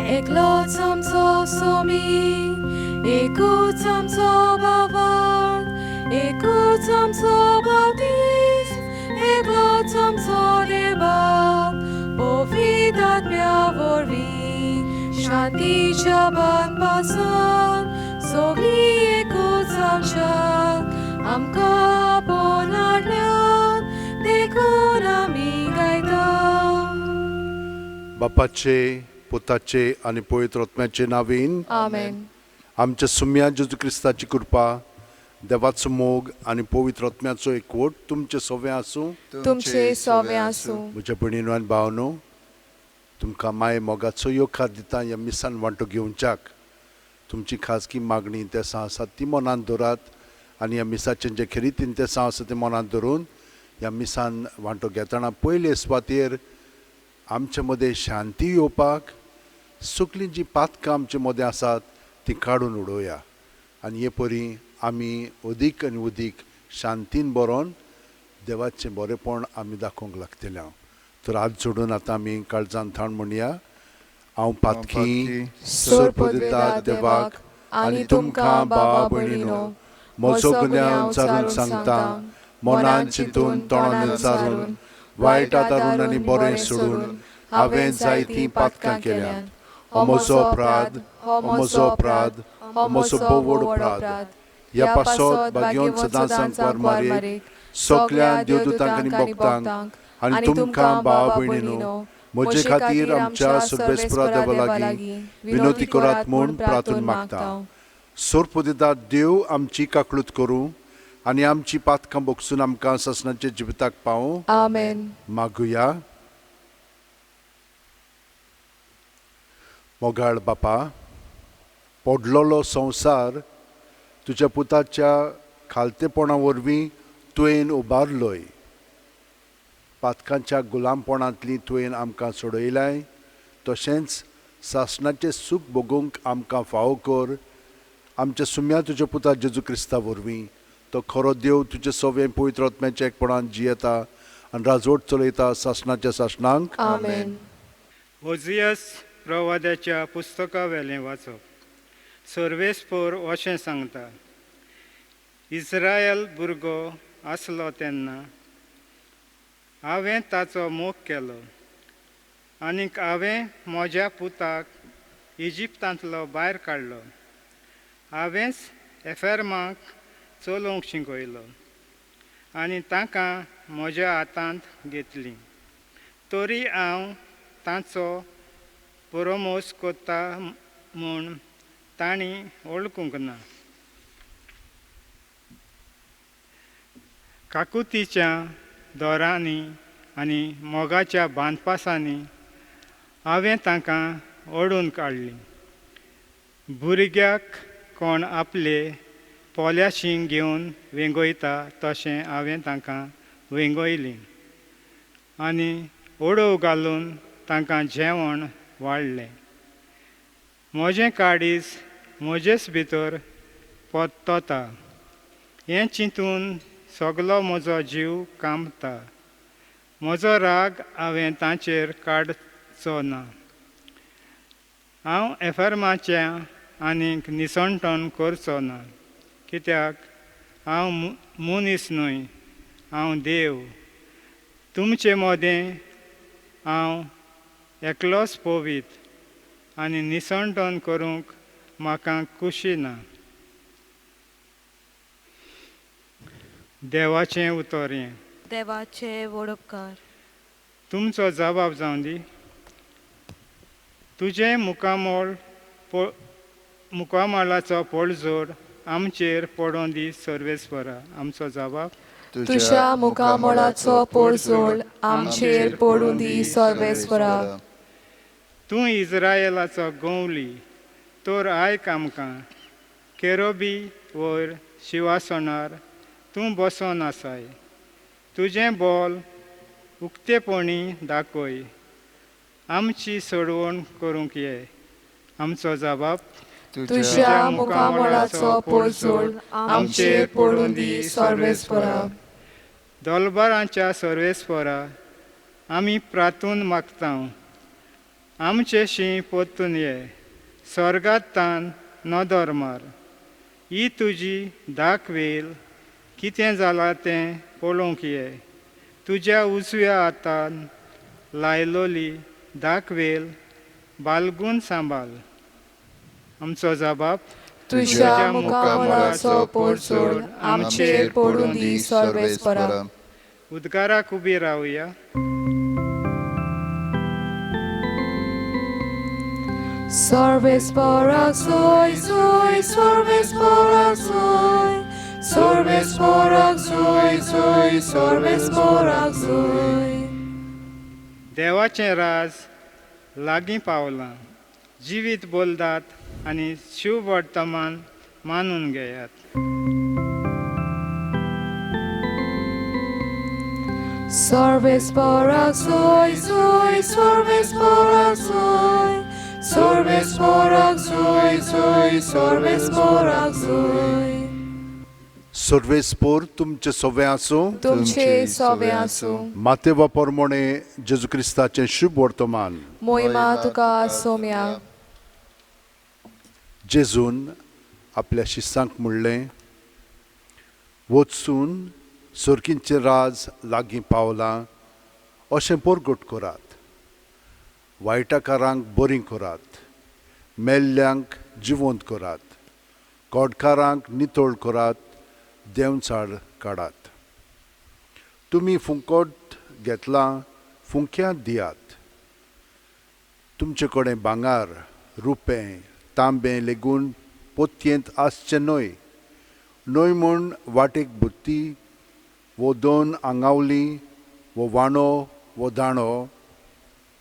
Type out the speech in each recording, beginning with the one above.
एकलोच आमचो सोमी, एकूच आमचो बाबार्थ, एकूच आमचो बावतीस, एकलोच आमचो देव बाप, पवित्र आत्म्या वरवीं शांतीच्या बांदपासून सगळीं एकूच आमच्यात आमकां पोनाडल्यात देखून आमी गायता. बापाचे, पुताचे आणि पवित्र आत्म्याचे नावीन आमेन. आमच्या सुम्या जेजू क्रिस्ताची कृपा, देवाचो मोग आणि पवित्र आत्म्याचो एकवट तुमचे सगळे आसूं. तुमचे सवे आसूं. म्हज्या भयणीनो आनी भावनो, तुमकां माये मोगाचो योकार दिता ह्या मिसान वांटो घेवच्याक. तुमची खाजगी मागणी इंतेसां आसा ती मनांत दवरात आनी ह्या मिसाचें जें खरी इंतेसां आसा तें मनांत दवरून ह्या मिसान वांटो घेतना पयले सुवातेर आमचे मदें शांती येवपाक, सगळीं जीं पातकां आमचे मदें आसात तीं काडून उडोवया आनी हे परी आमी अदीक आनी अदीक शांतीन बरोवन देवाचें बरेंपण आमी दाखोवंक लागतले. तर हात जोडून आतां आमी काळजान थाण म्हणया. हांव पातकी सोर्प दिता देवाक आनी तुमकां बाबा भयणीनो, म्हजो गुन्यांव विचारून सांगता, मनान चिंतून तोंडान विचारून वायट आदारून आनी बरें सोडून हांवें जायतीं पातकां केल्यात. हो म्हजो अपराध, हो म्हजो अपराध, हो म्हजो बोवड अपराध. ह्या पासत भाग्योन सदांच मारीक सगळ्या देवदूतांक आनी भक्तांक आनी तुमकां भाव भयणीनो, म्हजे खातीर आमच्या सर्वेस्परा देवा लागीं विनोती करात म्हूण प्रार्थना मागता. सोर्प दिता देव आमची काकळूत करूं आनी आमची पातकां बोगसून आमकां ससनाचे जिविताक पावूं. आमेन. मागुया. मोगाळ बापा, पडलोलो संवसार तुज्या पुताच्या खालतेपणा वरवीं तुवें उबारलोय. पातकांच्या गुलामपणांतली तुवें आमकां सोडयलाय. तशेंच सासणाचें सूख भोगूंक आमकां फावो कर. आमच्या सुम्या तुज्या पुता जेजू क्रिस्ता वरवीं तो खरो देव तुजे सवें पवित्र आत्म्याच्या एकपणान जियेता आनी राजवट चलयता सासणाच्या सासणांक. आमेन. ओजियस प्रवाद्याच्या पुस्तका वेलें वाचप. सर्वेस्पर अशें सांगता, इस्रायल भुरगो आसलो तेन्ना हांवें ताचो मोग केलो आनीक हांवें म्हज्या पुताक इजिप्तांतलो भायर काडलो. हांवेंच एफेर्माक चलोवंक शिकयलो आनी तांकां म्हज्या हातांत घेतलीं. तरी हांव तांचो परमोस कोत्ता म्हूण तांणी वळखूंक ना. काकुतीच्या दोरांनी आनी मोगाच्या बांदपासांनी हांवें तांकां ओडून काडलीं. भुरग्याक कोण आपले पोल्याशीं घेवन वेंगयता तशें हांवें तांकां वेंगयलीं आनी ओडो घालून तांकां जेवण वाडलें. म्हजें काळीज म्हजेच भितर पोत्तोता. हें चिंतून सगलो म्हजो जीव कांपता. म्हजो राग हांवें तांचेर काडचो ना. हांव एफेर्माच्या आनीक निसणटण करचो ना, कित्याक हांव मनीस न्हय, हांव देव. तुमचे मदें हांव एकलोच पवित्र आनी निसणटण करूंक म्हाका खुशी ना. देवाचें उतर हें. देवाचे वडपकार. तुमचो जबाब जावं दी. तुजें मुकामळाचो पडझड आमचेर पडोवन दी सर्वेस्परा. आमचो जबाब. तुज्या मुकामळाचो पडझड आमचेर पडूं दी सर्वेस्परा. तूं इस्रायेलाचो गवली, तर आयक आमकां. केरोबी वयर शिवासणार तूं बसोन आसाय. तुजें बोल उक्तेपणी दाखय. आमची सोडवण करूंक ये. आमचो जबाब. तुज्या मुकामळाचो पडझड आमचेर पडूं दी सर्वेस्परा. दोलबारांच्या सर्वेस्परा आमी प्रार्थून मागता. आमचेशी पोत्तून ये स्वर्गात तान नदर मार ही तुजी दाखवेल कितें जालां तें पळोवंक ये तुज्या उजव्या हातान लायलोली दाखवेल बालगून सांबाळ आमचो जबाब तुझ्या मुखामळाचो पोरचोड आमचेर पडून दी सर्वेस्परा. उद्गाराक उबी रावया. सर्वेस्परा soy, soy, सर्वेस्परा soy, सर्वेस्परा soy, soy, सर्वेस्परा soy. देवाचें राज लागीं पावलां. जिवीत बोलतात आनी शिव वर्तमान मानून घेयात. सर्वेस्परा soy, soy, सर्वेस्परा soy, सर्वेस्परा soy, soy, सर्वेस्परा soy. सर्वेस्पोर तुमचे सवे आसूं. तुमचे सवे आसूं. मातेवा परमोणे जेजू क्रिस्ताचें शुभ वर्तमान. मोहिमा तुका सोम्या. जेजून आपल्या शिस्सांक म्हणलें, वचून सर्गींचें राज लागीं पावलां अशें परगट करात. वायटाकारांक बरीं करात, मेल्ल्यांक जिवंत करात, कोडकारांक नितळ करात, देंवचाळ काडात. तुमी फुंकट घेतलां, फुंक्यांत दियात. तुमचे कडेन भांगार, रुपें, तांबें लेगून पोतयेंत आसचें न्हय. न्हय म्हूण वाटेक बुत्ती वो 2 आंगावलीं वो वांडो वो दाणो,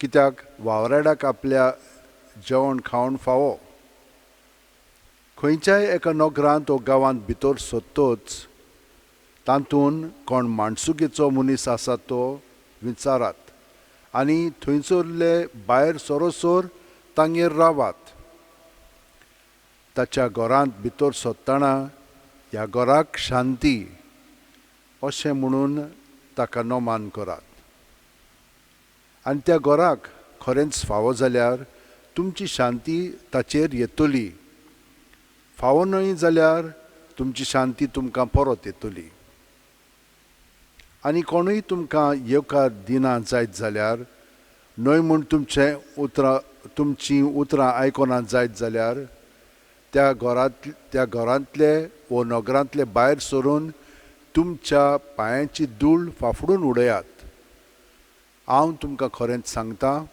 कित्याक वावराड्याक आपल्या जेवण खावण फावो. खंयच्याय एका नोकरांत वो गांवांत भितर सोदतोच तातूंत कोण माणसुगेचो मनीस आसा तो विचारात आनी थंयसरले भायर सरोसोर तांगेर रावात. ताच्या घरांत भितर सोदतना ह्या घराक शांती अशें म्हणून ताका नोमान करात. आनी त्या घराक खरेंच फावो जाल्यार तुमची शांती ताचेर येतली. फावो न्हय जाल्यार तुमची शांती तुमकां परत येतली. आनी कोणूय तुमकां येवकार दिना जायत जाल्यार, न्हय म्हूण तुमचीं उतरां आयकोना जायत जाल्यार त्या घरांतले वो नगरांतले भायर सरून तुमच्या पांयांची धूळ फाफडून उडयात. हांव तुमकां खरेंच सांगतां,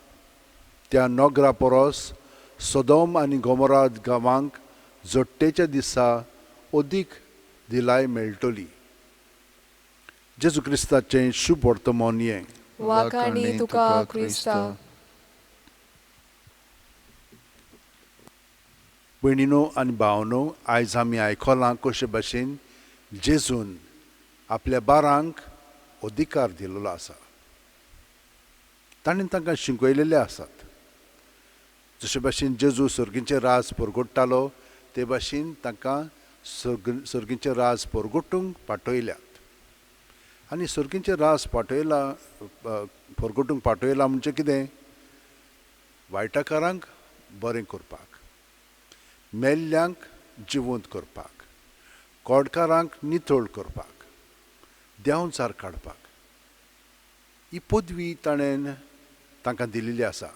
त्या नगरा परस सोदोम आनी गोमोरा गांवांक जोडटेच्या दिसा अदीक दिलाय मेळटली. जेजू क्रिस्ताचें शुभ वर्तमान हें. वाखाणी तुका क्रिस्ता. भयणीनो आनी भावनो, आयज आमी आयकलां कशे भाशेन जेजून आपल्या बारांक अधिकार दिलेलो आसा. ताणें तांकां शिकयलेले आसात. जशे भाशेन जेजू सर्गींचें राज परगट्टालो ते भाशेन तांकां सर्गींचें राज परगटूंक पाठयल्यात. आनी सर्गींचें राज परगटूंक पाठयलां म्हणजे कितें? वायटाकारांक बरें करपाक, मेल्ल्यांक जिवंत करपाक, कोडकारांक नितळ करपाक, देंवचार काडपाक. ही पदवी ताणें तांकां दिलेली आसा.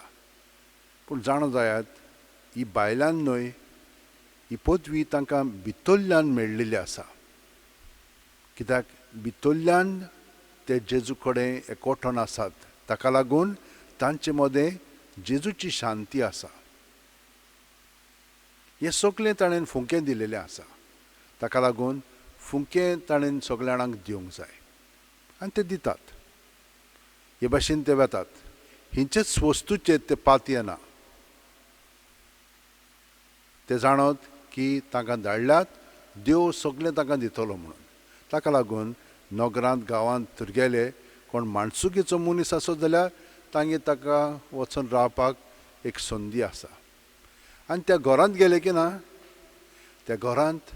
पूण जाणो जायात, ही भायल्यान न्हय, ही पदवी तांकां भितरल्यान मेळिल्ली आसा. कित्याक भितरल्यान ते जेजू कडेन एकवटून आसात. ताका लागून तांचे मदें जेजूची शांती आसा. हें सगळें ताणें फुंकें दिलेलें आसा. ताका लागून फुंकें ताणें सगळ्या जाणांक दिवंक जाय आनी ते दितात. हे भाशेन ते वेतात. हिंचेच वस्तूचेर ते पात येना. ते जाणत की तांकां धाडल्यात, देव सगळें तांकां दितलो म्हणून. ताका लागून नगरांत गांवांत तर गेले, कोण माणसुगेचो मनीस आसत जाल्यार तांगे ताका वचून रावपाक एक संदी आसा. आनी त्या घरांत गेले की ना, त्या घरांत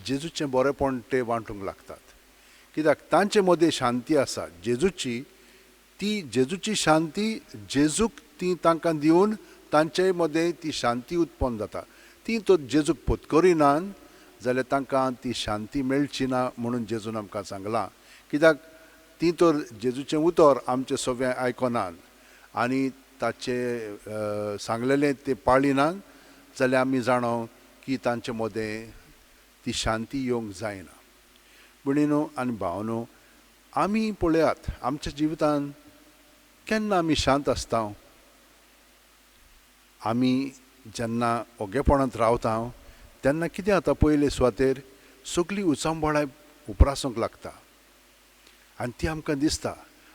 जेजूचें बरेंपण ते वांटूंक लागतात. कित्याक तांचे मदें शांती आसा जेजूची. ती जेजूची शांती जेजूक ती तांकां दिवन तांचे मदें ती शांती उत्पन्न जाता. ती तो जेजूक पत्करिनान जाल्यार तांकां ती शांती मेळची ना म्हणून जेजून आमकां सांगलां. कित्याक ती तर जेजूचें उतर आमचें सगळें आयकनात आनी ताचे सांगलेलें ते पाळिनात जाल्यार आमी जाणो की तांचे मदें ती शांती येवंक जायना. भयणीनो आनी भावनो, आमी पळयात आमच्या जिवितांत केन्ना आमी शांत आसता. आमी जेन्ना ओगेपणांत रावता तेन्ना कितें जाता, पयले सुवातेर सगळी उचांबळाय उप्रासूंक लागता आनी ती आमकां दिसता.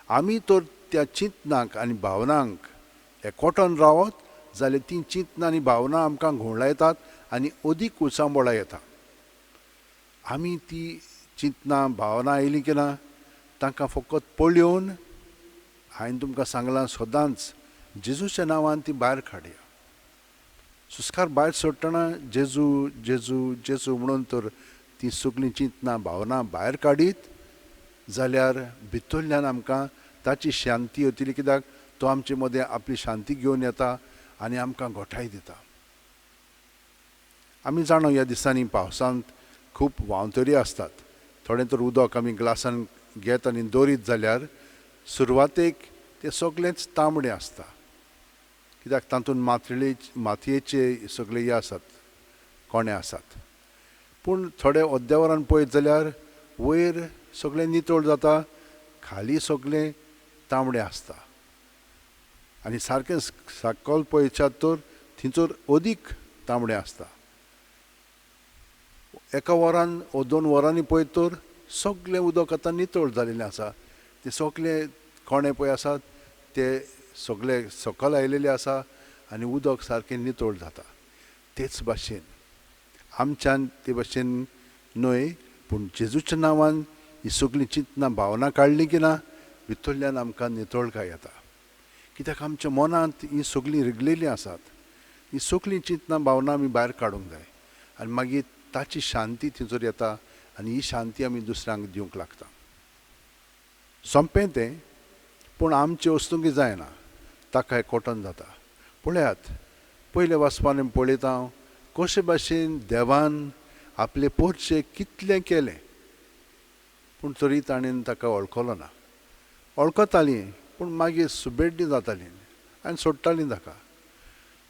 आमी तर त्या चिंतनांक आनी भावनांक एकवटान रावत जाल्यार ती चिंतना आनी भावना आमकां घुंवडायतात आनी अदीक उचांबळाय येता. आमी ती चिंतना भावना आयली की ना तांकां फकत पळयोवन हांवें तुमकां सांगलां सदांच जेजूच्या नांवान ती भायर काडया. सुस्कार भायर सोडटना जेजू जेजू जेजू म्हणून तर ती सगळी चिंतना भावना भायर काडीत जाल्यार भितरल्यान आमकां ताची शांती येतली. कित्याक तो आमचे मदें आपली शांती घेवन येता आनी आमकां घोटाय दिता. आमी जाणो ह्या दिसांनी पावसांत खूब वावतरी आसतात. थोडें तर उदक आमी ग्लासान घेत आनी दवरीत जाल्यार सुरवातेक तें सगळेंच तांबडें आसता. कित्याक तातूंत मातयेचे सगळे हे आसात, कोणे आसात. पूण थोडे अर्द्या वरान पळयत जाल्यार वयर सगळें नितळ जाता, खाली सगळें तांबडें आसता. आनी सारकें सकयल पळयशात तर थंयसर अदीक तांबडें आसता. एका वरान वो 2 वरांनी पळयत तर सगळें उदक आतां नितळ जालेलें आसा. ते सगळे कोणे पळय आसात ते सगळे सकयल आयलेले आसा आनी उदक सारकें नितळ जाता. तेच भाशेन आमच्यान ते भाशेन न्हय, पूण जेजूच्या नांवान ही सगळी चिंतना भावना काडली की ना भितरल्यान आमकां नितळकाय येता. कित्याक आमच्या मनांत ही सगळीं रिगलेलीं आसात. ही सगळी चिंतना भावना आमी भायर काडूंक जाय आनी मागीर ताची शांती थंयसर येता आनी ही शांती आमी दुसऱ्यांक दिवंक लागता. सोंपें तें, पूण आमचें वस्तूंक जायना, ताका एकवटन जाता. पळयात, पयले वाचपान आमी पळयता कशे भाशेन देवान आपले पोरचे कितलें केलें पूण तरी ताणें ताका वळखलो ना. वळखतालीं पूण मागीर सुबेड्डी जातालीं आनी सोडटालीं ताका.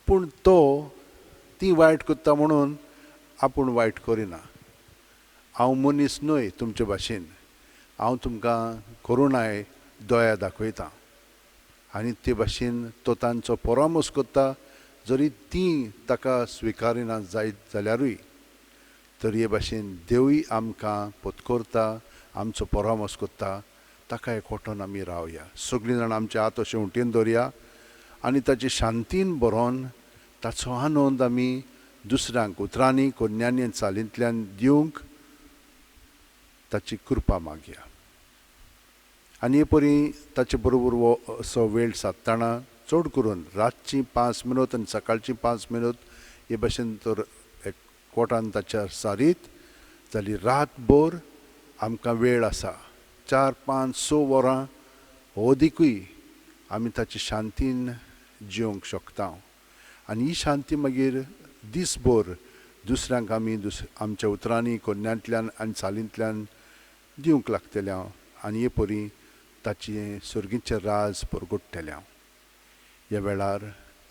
पूण तो ती वायट करता म्हणून आपूण वायट करिना. हांव मनीस न्हय तुमचे भाशेन, हांव तुमकां करुणाय दया दाखयतां आनी ते भाशेन तो तांचो परामोस करता. जरी ती ताका स्विकारिना जायत जाल्यारूय तरी हे भाशेन देवूय आमकां पत्करता, आमचो परामोस करता. ताका एकवटून आमी रावया, सगळीं जाणां आमचे हात अशें उंटेन दवरया आनी ताचे शांतीन बरोवन ताचो आनंद आमी दुसऱ्यांक उतरांनी कोन्यांनी आनी चालींतल्यान दिवंक ताची कृपा मागया. आनी हे परी ताचे बरोबर हो असो वेळ सादतना चड करून रातची 5 मिनट आनी सकाळची 5 मिनट हे भाशेन तर एकवटान ताच्या सारीत जाल्यार रातभर आमकां वेळ आसा. 4, 5, 6 वरां अदीकूय आमी ताची शांतीन जिवंक शकता आनी ही शांती मागीर दीसभर दुसऱ्यांक आमी आमच्या उतरांनी कोन्यांतल्यान आनी चालींतल्यान दिवंक लागतल्या आनी हे परी ताचें सुर्गीचें राज परगटतलें. ह्या वेळार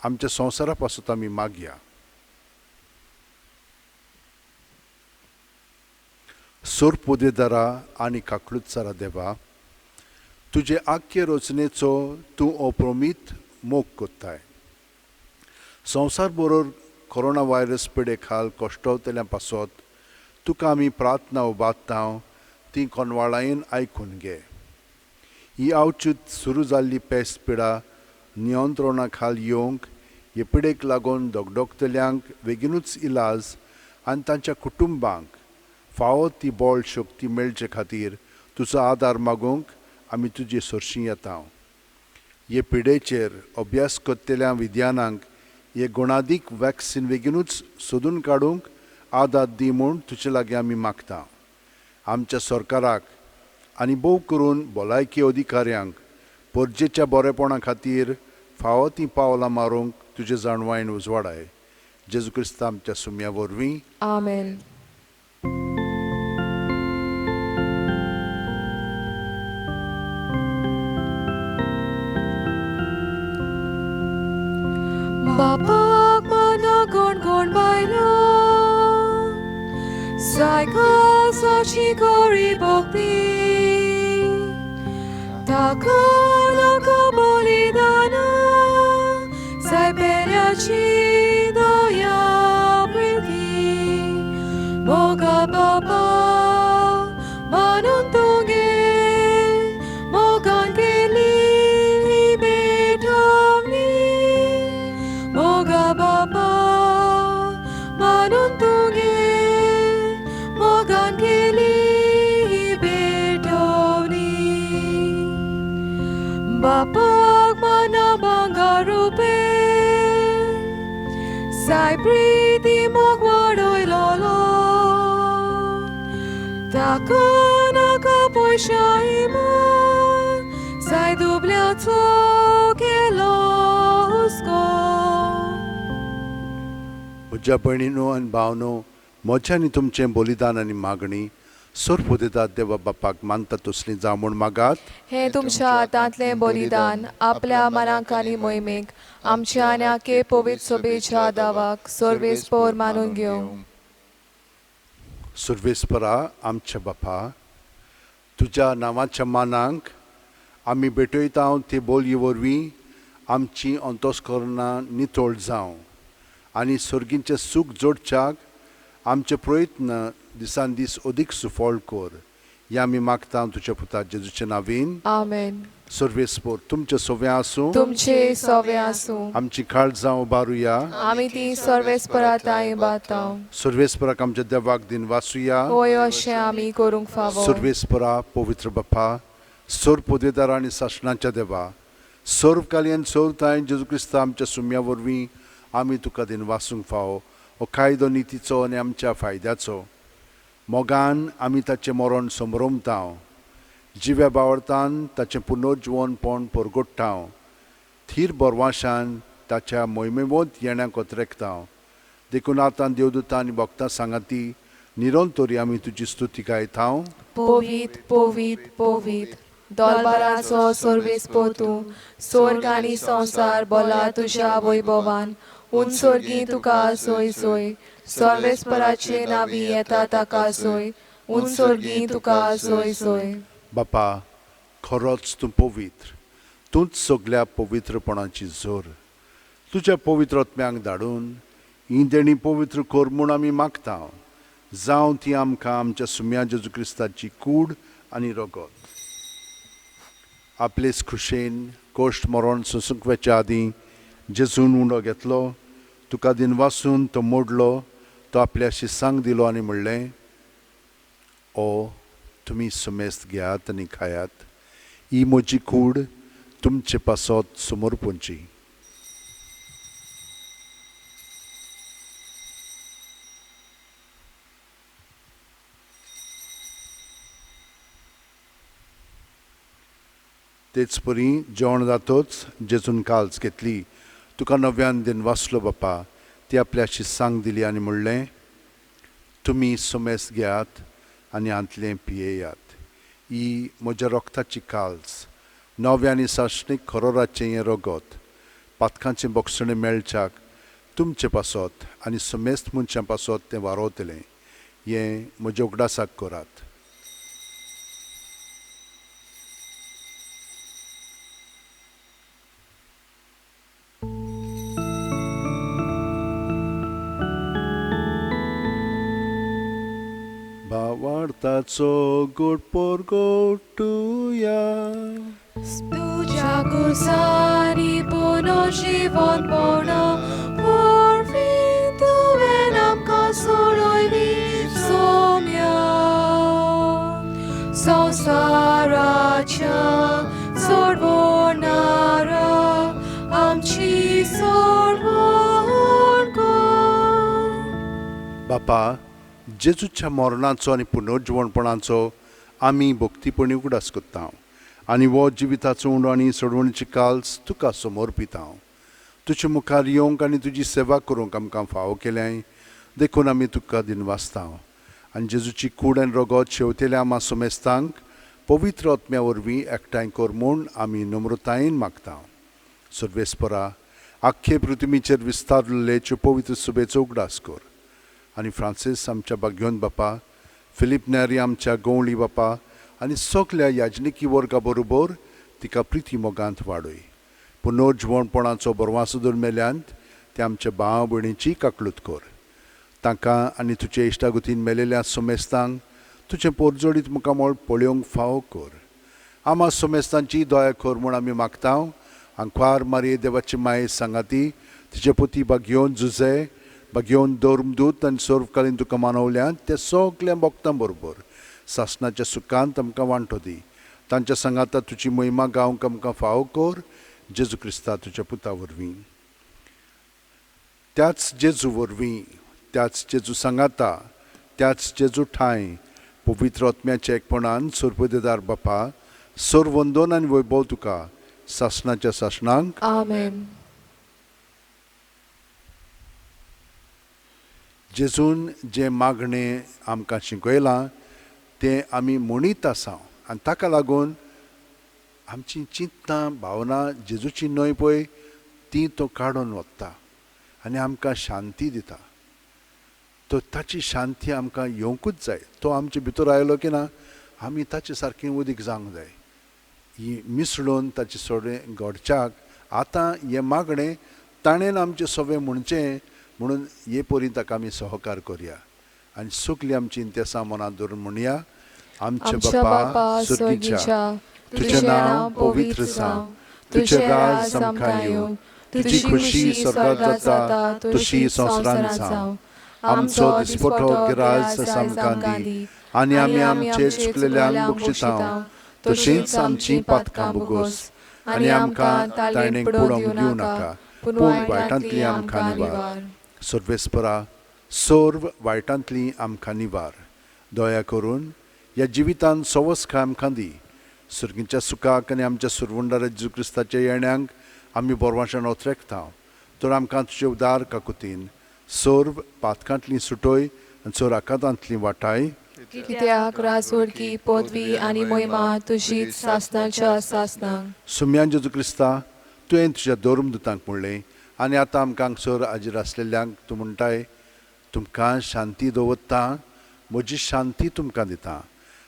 आमच्या संवसारा पासून आमी मागया. सोरपोदेदारा आनी काकळुत्सारा देवा, तुजे आख्खे रचनेचो तूं अप्रमीत मोग कोत्ताय. संवसार बरोबर कोरोना व्हायरस पिडे खाल कश्टवतल्या पासत तुका आमी प्रार्थना उबारता, ती कोनवाळायेन आयकून घे. ही आवचीत सुरू जाल्ली पेस्त पिडा नियंत्रणा खाल येवंक हे पिडेक लागून दोगदोगतल्यांक बेगीनूच इलाज आनी तांच्या कुटुंबांक फावो ती बोळ शक्ती मेळचे खातीर तुजो आदार मागूंक आमी तुजे सरशीं येता. हे पिडेचेर अभ्यास करतल्या विद्यानांक हे गुणादीक वॅक्सीन बेगीनूच सोदून काडूंक आदार दी म्हूण तुजे लागीं आमी मागता. आमच्या सरकाराक आनी भोव करून भलायकी अधिकाऱ्यांक परजेच्या बरेपणा खातीर फावो ती पावलां मारूंक तुजे जाणवायेन उजवाडाय. जेजू क्रिस्त आमच्या सुम्या वरवीं Amen. Bapak mana gon bailo, saika sachi kori bokti, takana kabolidana, sai perachi daya priti, moga baba manuntunge, mogan keli betamni. Moga Baba manuntunge mogan keli bedoni Bapak mana bangarupe sai priti mogwadoi lolo takana kapoisha iman sai dublato kelosko. म्हज्या भयणीनो आनी भावनो, म्हजें आनी तुमचें बलिदान आनी मागणी सोर दितात देवा बापाक मानता तसलीं जावं म्हूण मागात. हे तुमच्या हातांतले बलिदान आपल्या मनाक आनी मोहिमेक आमच्या आनी आखे पवित्र सभेच्या दावाक सर्वेस्पर मानून घेवं. सर्वेस्परा आमच्या बापा, तुज्या नांवाच्या मानांक आमी भेटयता ते बोलये वरवीं आमची अंतस्करणां नितळ जावं आनी सर्गींचें सूख जोडच्याक आमचे प्रयत्न दिसान दीस अदीक सुफळ कर. हें आमी मागता तुज्या पुता जेजूचे नांवीन. आमेन. सर्वेस्पर तुमचे सव्या आसूं, तुमचे सवे आसूं, आमची काळजां उबारुया. आमी ती सर्वेस्पराताय बाताव. सर्वेस्पराक आमच्या देवाक दिन वासुया. होय अशें आमी करूंक फावो. सर्वेस्परा पवित्र बापा, सोर पदवेदार आनी शासनाच्या देवा, सर्वकाली आनी सर्वताय जेजू क्रिस्त आमच्या सुम्या वरवीं आमी तुका दिन वासूंक फावो. हो कायदो नितीचो आनी आमच्या फायद्याचो. मोगान आमी ताचें मरण समरमतांव, जिव्या बावरतान ताचें पुनर्जीवनपण परगट्टांव, थीर बोरवाशान ताच्या मोहिमेवंत येण्याक कोतरेकतांव. देखून आतां देवदूतां आनी भक्तां सांगाती निरंतरी आमी तुजी स्तुती गायतांव. पोवीत पोवीत पोवीत दोलबाराचो सर्वेस्पर तूं, स्वर्ग आनी संसार बोला तुज्या वैभवान. उंचसर्गी तुका सोय सोय, सर्वेस्पराचे नावी येता ताका सोय. उंचसर्गी तुका सोय सोय. बापा, खरोच तूं पवित्र, तूंच सगळ्या पवित्रपणाची जोर. तुज्या पवित्र आत्म्याक धाडून ही देणी पवित्र कर म्हूण आमी मागता. जावं ती आमकां आमच्या सुम्या जेजू क्रिस्ताची कूड आनी रगत. आपलेच खुशेन कोश्ट मरण सुसुकवेच्या आदीं जेजून उंडो घेतलो, तुका दिन वासून तो मोडलो, तो आपल्या शिसांक दिलो आनी म्हणलें, ओ तुमी सुमेस्त घेयात आनी खायात, ही म्हजी कूड तुमचे पासत समर्पणची. तेच परी जेवण जातोच जेजून काल्स घेतली, तुका नव्यान दिन वाचलो बापा, ती आपल्या शिसांक दिली आनी म्हणलें, तुमी सुमेस्त घेयात आनी आंतलें पियेयात. ही म्हज्या रोगताची काल्स, नव्या आनी साश्णीक खरोराचें हें रगत, पातकांचें बोगसणें मेळच्याक तुमचे पासत आनी सुमेस्त मनशां पासत तें वारोतलें. हें म्हज्या उगडासाक करात. भावार्थाचो गोड परगटुया. तुझ्या कुसानी पुनर्जीवनपण परवीन तुवें आमकां सोडयली सोम्या. संवसाराच्या सोडवणारा आमची सोडवण कर. बापा, जेजूच्या मरणाचो आनी पुनर्जीवनपणाचो आमी भक्तीपणी उगडास करता. आनी वो जिविताचो उंडो आनी सोडवणीची काल्स तुका समोर पिता हांव. तुजे मुखार येवंक आनी तुजी सेवा करूंक आमकां फावो केल्याय देखून आमी तुका दिनवासता. आनी जेजूची कूड आनी रगत शेवतेल्या आमा सोमेस्तांक पवित्र आत्म्या वरवीं एकठांय कर म्हूण आमी नम्रतायेन मागता. सर्वेस्परा आख्खे पृथ्वीचेर विस्तारलेले पवित्र सुबेचो उगडास कर. आनी फ्रांसीस आमच्या भाग्योन बापा, फिलीप नेरी आमच्या गवळी बापा आनी सगल्या याजनिकी वर्गा बरोबर तिका प्रिती मोगांत वाडय. पुनर्जवणपणाचो बरवासो मेल्यांत ते आमच्या भाव भयणीची काकलूत कर. तांकां आनी तुजे इश्टागुतीन मेलेल्या सोमेस्तांक तुजें पोरजोडीत मुखामोळ पळोवंक फावो कर. आमा सोमेस्तांची दया कर म्हूण आमी मागता. आंकवार मारये देवाची माये सांगाती तिचे पती भाग्योन जुजे भाग्योन धर्मदूत आनी सर्वकालीन तुका मानवल्यात ते सगल्या भक्तां बरोबर सासणाच्या सुखांत आमकां वांटो दी. तांच्या सांगाता तुजी महिमा गावंक आमकां फावो कर. जेजू क्रिस्ता तुज्या पुता वरवीं. त्याच जेजू वरवीं, त्याच जेजू सांगाता, त्याच जेजू ठाय पवित्र आत्म्याच्या एकपणान सर्वदेदार बापा सर्वंदन आनी वैभव तुका सासणाच्या सासणांक. आमेन. जेजून जे मागणें आमकां शिकयलां तें आमी म्हणीत आसा आनी ताका लागून आमची चिंतां भावना जेजूची न्हय पळय ती तो काडून वता आनी आमकां शांती दिता. तो ताची शांती आमकां येवंकूच जाय. तो आमचे भितर आयलो की ना आमी ताचे सारकें उदीक जावंक जाय. ही मिसळून ताचे सोडें घडच्याक आतां हें मागणें ताणेन आमचें सवें म्हणचें म्हणून हे परी ताका आमी सहकार करया आनी सगलीं आमची इंतेसां मनांत धरून म्हणया. आमचे बापा स्वर्गीच्या तुजें नांव पवित्र जावं. तुजें राज आमकां येवं. तुजी खुशी स्वर्गांत जाता तशी संवसारांत जावं. आमचो दिसपटो गिरायज आमकां दी आनी आमी आमचे चुकलेल्यांक बक्षितांव तशींच आमची पातकां बुगोस आनी आमकां ताळणेक पडोवंक दिवं नाका पूण वायटांतली आमकां निवार. सर्वेस्परा सर्व वायटांतली आमकां निवार. दया करून ह्या जिवितांत सवस्काय आमकां दी. सर्गीच्या सुखाक आनी आमच्या सुरवंडार जेजू क्रिस्ताच्या येण्याक आमी बोरवाशान ओथरेकता. तर आमकां तुजे उदार काकुतीन सर्व पातकांतली सुटोय आनी चोर आकांतांतली वाटाय. कित्याक राजवर्गी पदवी आनी महिमा तुजीच सासणाच्या सासणांक. सुम्यान जेजू क्रिस्ता तुवें तुज्या धर्मदुतांक म्हणलें आनी आतां आमकां हांगसर हाजीर आसलेल्यांक तूं म्हणटाय तुमकां शांती दवरता म्हजी शांती तुमकां दिता.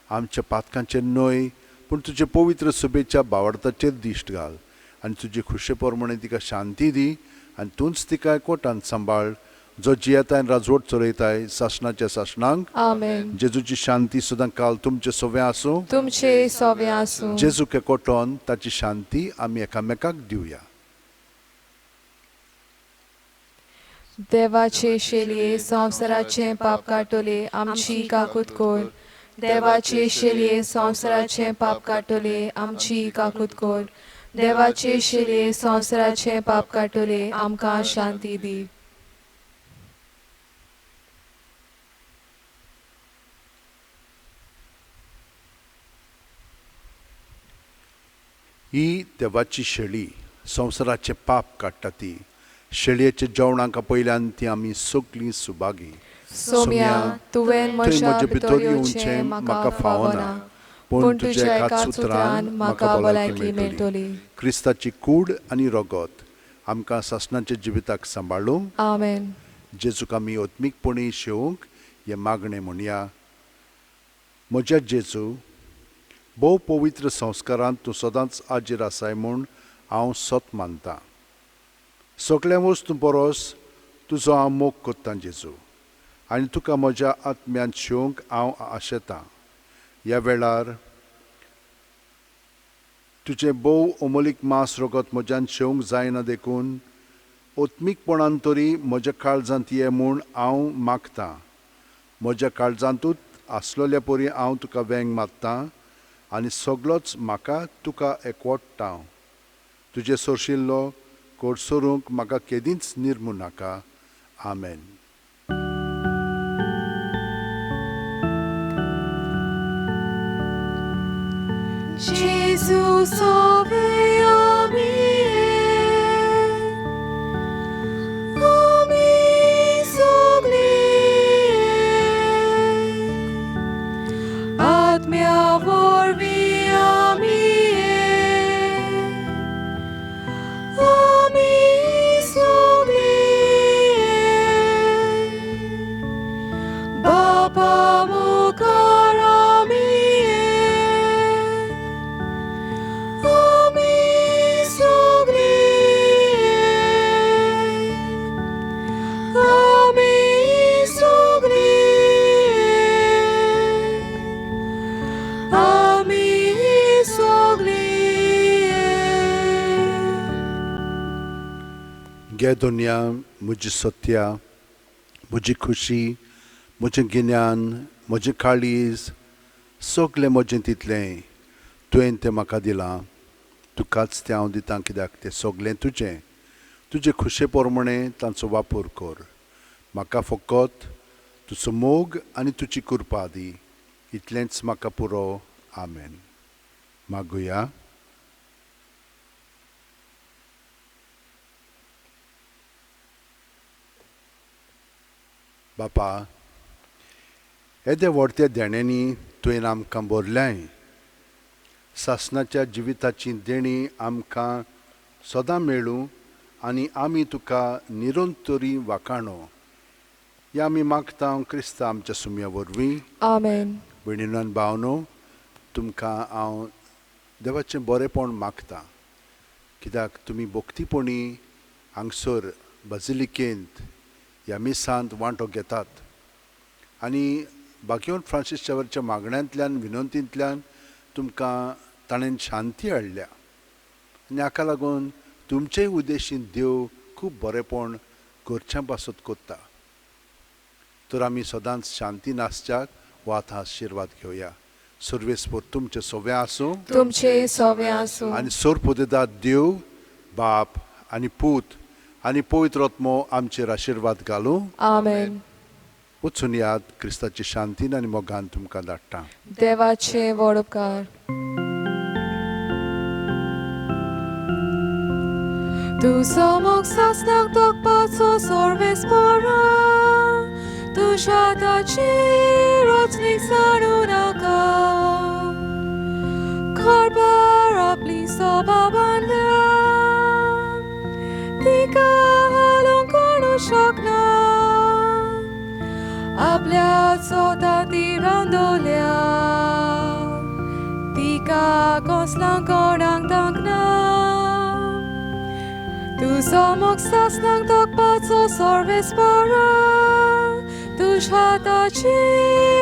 आमच्या पातकांचेर न्हय पूण तुजे पवित्र सुबेच्या भावार्थाचेर दिश्ट घाल आनी तुजे खुशे प्रमाणे तिका शांती दी आनी तूंच तिका एकवटान सांबाळ जो जियेताय राजवट चलयताय सासणाच्या सासणांक. आमेन. जेजूची शांती सदां काल तुमचे सवें आसूं. तुमचे सवें आसूं. जेजूक एकवटोन ताची शांती आमी एकामेकाक दिवया. देवाचे शेलये संवसाराचे पाप काटोले आमची काकूत कोर. देवाचे शेलये संवसाराचे पाप काटोले आमची काकूत कोर. देवाचे शेलये संवसाराचे पाप काटोले आमकां शांती दी. ही देवाची शेळी संवसाराचे पाप काडटा ती. शेळयेच्या जेवणाक पयल्यान ती आमी सगलीं सुभागी. सोम्या तुवें म्हज्या भितर येवचें येवचें म्हाका फावना पूण तुज्या एका उतरान म्हाका भलायकी मेळटली. क्रिस्ताची कूड आनी रगत आमकां सासणाच्या जिविताक सांबाळूंक. आमेन. जेजूक आमी ओत्मीकपणी शेवूंक हें मागणें म्हणया. म्हज्या जेजू भोव पवित्र संस्कारांत तूं सदांच हाजीर आसाय म्हूण हांव सत मानतां. सगळ्या वस्तू परस तुजो हांव मोग कोत्तां जेजू आनी तुका म्हज्या आत्म्यांत शेवंक हांव आशेतां. ह्या वेळार तुजें भोव अमोलीक मांस रगत म्हज्यान शेवंक जायना देखून ओत्मीकपणान तरी म्हज्या काळजांत ये म्हूण हांव मागतां. म्हज्या काळजांतूच आसलेल्या परी हांव तुका वेंग मारतां आनी सगळोच म्हाका तुका एकवटतां. तुजे सोरशिल्लो कोड सोरूंक म्हाका केदींच निर्मू नाका. आमेन. जेजू सोवे आमी सोगली आत्म्या वरवी आमी सोगली बापा मुखार आमी सोगली सोगली सोगली गे दुनिया म्हजी सत्या, म्हजी खुशी, म्हजें गिन्यान, म्हजें काळीज, सगलें म्हजें तितलें तुवें तें म्हाका दिलां. तुकाच तें हांव दितां कित्याक तें सगलें तुजें. तुजे खुशे पोरमणे तांचो वापर कर. म्हाका फकत तुजो मोग आनी तुजी कृपा दी. इतलेंच म्हाका पुरो. आमेन. मागुया. बापा, येदे व्हडते देण्यांनी तुवें आमकां भरल्याय. सासणाच्या जिविताची देणी आमकां सदां मेळूं आनी आमी तुका निरंतरी वाखाणो. हें आमी मागता क्रिस्त आमच्या सुमया वरवीं. आमेन. भयणीनो आनी भावनो, तुमकां हांव देवाचें बरेंपण मागता. कित्याक तुमी भक्तीपणी हांगसर बाजिलिकेंत ह्या मिसांत वांटो घेतात. आनी बाकियोन फ्रांसीस शावेराच्या मागण्यांतल्यान विनंतींतल्यान तुमकां ताणें शांती हाडल्या. आनी हाका लागून तुमचेय उद्देशीन देव खूब बरेंपण करच्या पासत कोत्ता. तर आमी सदांच शांतीन आसच्याक हो आतां आशिर्वाद घेवया. सर्वेस्पर तुमचे सगळे आसूं. तुमचे सवे आसूं. आनी सोरपोतेदार देव बाप आनी पूत आनी पवित्र आत्मो आमचेर आशिर्वाद घालूं. आमेन. वचून याद क्रिस्ताची शांतीन आनी मोगान तुमकां धाडटा. देवाचे व्हड उपकार. तुजो मोग सासणाक तोखपाचो सर्वेस्परा. तुज्या हाताची रचणीक जाणू नाका. घरभर आपली सभा बांदल्या. तिका हालोवंक कोणू शकना. आपल्या चोता ती रांदोल्या. तिका कसलां कोणाक दाखना. तुजो मोग सासणाक तोखपाचो सर्वेस्परा. तुज्या हाताची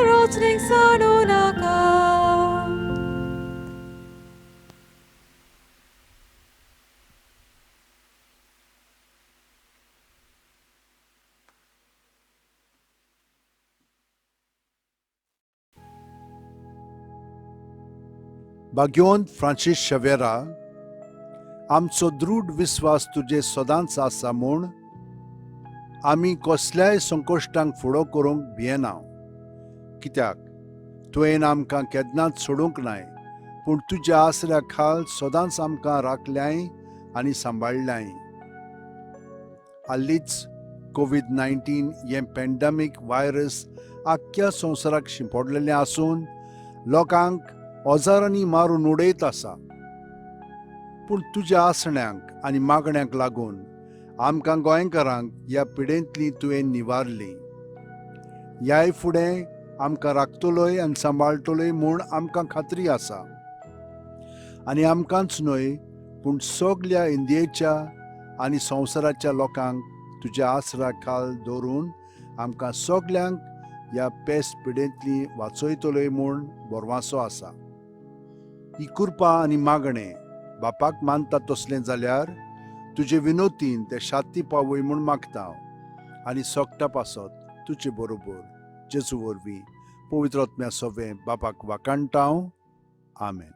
रचणीक जाणू नाका. बागियोन फ्रांसीस शावेरा, आमचो दृढ विस्वास तुजे सदांच आसा म्हूण आमी कसल्याय संकश्टांक फुडो करूंक भियेना. कित्याक तुवें आमकां केन्नाच सोडूंक नाय, पूण तुज्या आसऱ्या खाल सदांच आमकां राखल्याय आनी सांबाळल्याय. हालींच कोविड-19 हें पॅन्डेमीक वायरस आख्ख्या संवसाराक शिंपडलेलें आसून लोकांक ओजारांनी मारून उडयत आसा. पूण तुज्या आसण्यांक आनी मागण्यांक लागून आमकां गोंयकारांक ह्या पिडेंतली तुवें निवारली. ह्याय फुडें आमकां राखतलोय आनी सांबाळटलोय म्हूण आमकां खात्री आसा. आनी आमकांच न्हय, पूण सगल्या इंडियेच्या आनी संवसाराच्या लोकांक तुज्या आसरा खाल दवरून आमकां सगल्यांक ह्या पेस्त पिडेंतली वाचयतलोय म्हूण बोरवांसो आसा. ही कृपा आनी मागणें बापाक मानता तसलें जाल्यार तुजे विनोतीन ते शांती पावय म्हूण मागता. आनी सोगटा पासत तुजे बरोबर जेजू वरवीं पवित्र आत्म्या सवें बापाक वाखाणटा. आमेन.